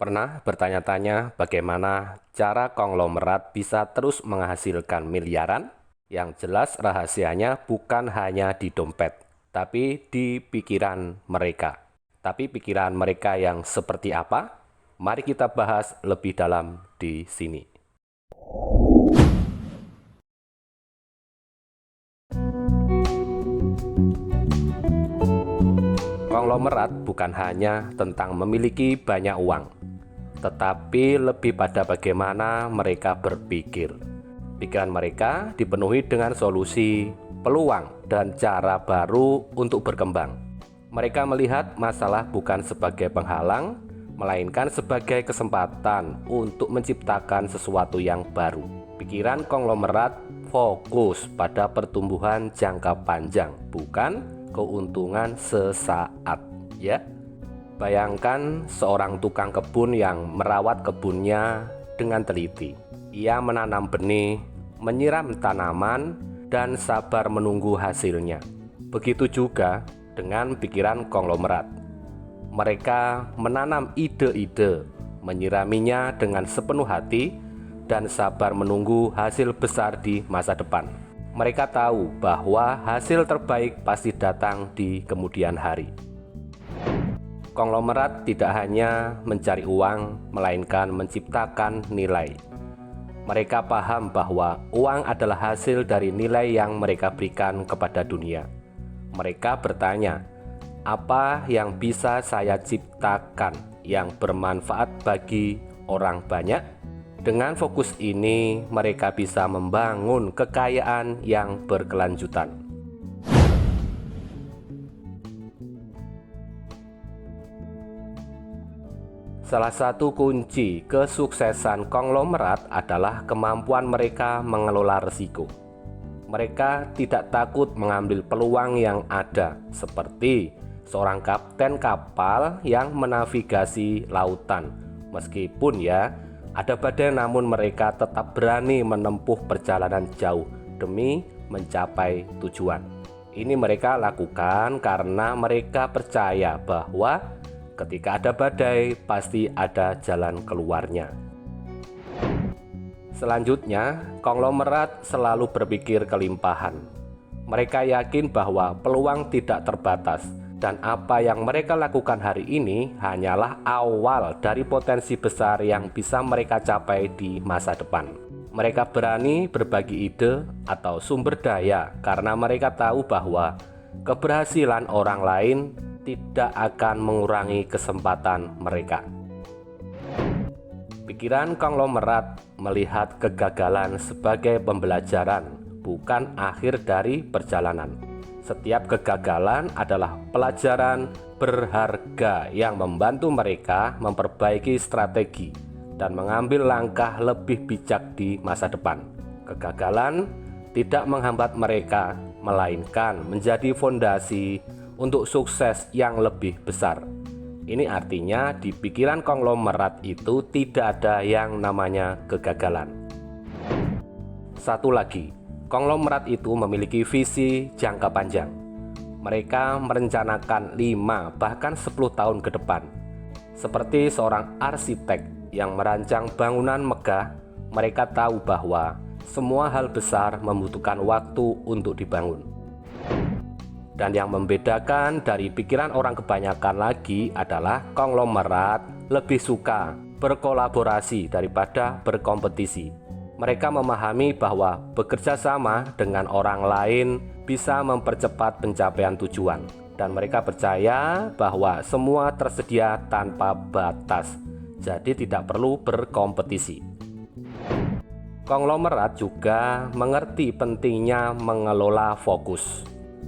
Pernah bertanya-tanya bagaimana cara konglomerat bisa terus menghasilkan miliaran? Yang jelas rahasianya bukan hanya di dompet, tapi di pikiran mereka. Tapi pikiran mereka yang seperti apa? Mari kita bahas lebih dalam di sini. Konglomerat bukan hanya tentang memiliki banyak uang, tetapi lebih pada bagaimana mereka berpikir. Pikiran mereka dipenuhi dengan solusi, peluang, dan cara baru untuk berkembang. Mereka melihat masalah bukan sebagai penghalang, melainkan sebagai kesempatan untuk menciptakan sesuatu yang baru. Pikiran konglomerat fokus pada pertumbuhan jangka panjang, bukan keuntungan sesaat, ya. Bayangkan seorang tukang kebun yang merawat kebunnya dengan teliti. Ia menanam benih, menyiram tanaman, dan sabar menunggu hasilnya. Begitu juga dengan pikiran konglomerat. Mereka menanam ide-ide, menyiraminya dengan sepenuh hati, dan sabar menunggu hasil besar di masa depan. Mereka tahu bahwa hasil terbaik pasti datang di kemudian hari. Konglomerat tidak hanya mencari uang, melainkan menciptakan nilai. Mereka paham bahwa uang adalah hasil dari nilai yang mereka berikan kepada dunia. Mereka bertanya, apa yang bisa saya ciptakan yang bermanfaat bagi orang banyak? Dengan fokus ini, mereka bisa membangun kekayaan yang berkelanjutan. Salah satu kunci kesuksesan konglomerat adalah kemampuan mereka mengelola risiko. Mereka tidak takut mengambil peluang yang ada, seperti seorang kapten kapal yang menavigasi lautan. Meskipun ada badai, namun mereka tetap berani menempuh perjalanan jauh demi mencapai tujuan. Ini mereka lakukan karena mereka percaya bahwa ketika ada badai, pasti ada jalan keluarnya. Selanjutnya, konglomerat selalu berpikir kelimpahan. Mereka yakin bahwa peluang tidak terbatas, dan apa yang mereka lakukan hari ini hanyalah awal dari potensi besar yang bisa mereka capai di masa depan. Mereka berani berbagi ide atau sumber daya karena mereka tahu bahwa keberhasilan orang lain tidak akan mengurangi kesempatan mereka. Pikiran konglomerat melihat kegagalan sebagai pembelajaran, bukan akhir dari perjalanan. Setiap kegagalan adalah pelajaran berharga yang membantu mereka memperbaiki strategi dan mengambil langkah lebih bijak di masa depan. Kegagalan tidak menghambat mereka, melainkan menjadi fondasi untuk sukses yang lebih besar. Ini artinya di pikiran konglomerat itu tidak ada yang namanya kegagalan. Satu lagi, konglomerat itu memiliki visi jangka panjang. Mereka merencanakan 5 bahkan 10 tahun ke depan. Seperti seorang arsitek yang merancang bangunan megah, mereka tahu bahwa semua hal besar membutuhkan waktu untuk dibangun. Dan yang membedakan dari pikiran orang kebanyakan lagi adalah konglomerat lebih suka berkolaborasi daripada berkompetisi. Mereka memahami bahwa bekerja sama dengan orang lain bisa mempercepat pencapaian tujuan, dan mereka percaya bahwa semua tersedia tanpa batas, jadi tidak perlu berkompetisi. Konglomerat juga mengerti pentingnya mengelola fokus.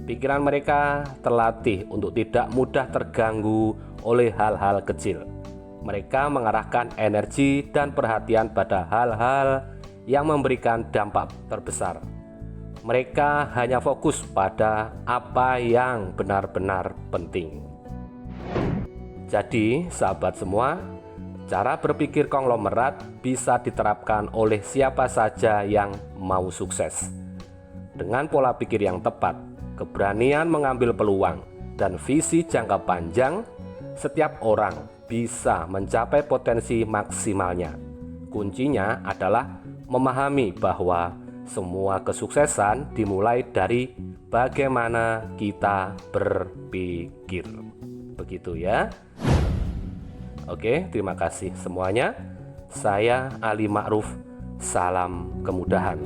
Pikiran mereka terlatih untuk tidak mudah terganggu oleh hal-hal kecil. Mereka mengarahkan energi dan perhatian pada hal-hal yang memberikan dampak terbesar. Mereka hanya fokus pada apa yang benar-benar penting. Jadi, sahabat semua, cara berpikir konglomerat bisa diterapkan oleh siapa saja yang mau sukses. Dengan pola pikir yang tepat, keberanian mengambil peluang, dan visi jangka panjang, Setiap orang bisa mencapai potensi maksimalnya. Kuncinya adalah memahami bahwa semua kesuksesan dimulai dari bagaimana kita berpikir. Begitu ya. Oke, terima kasih semuanya. Saya Ali Ma'ruf. Salam kemudahan.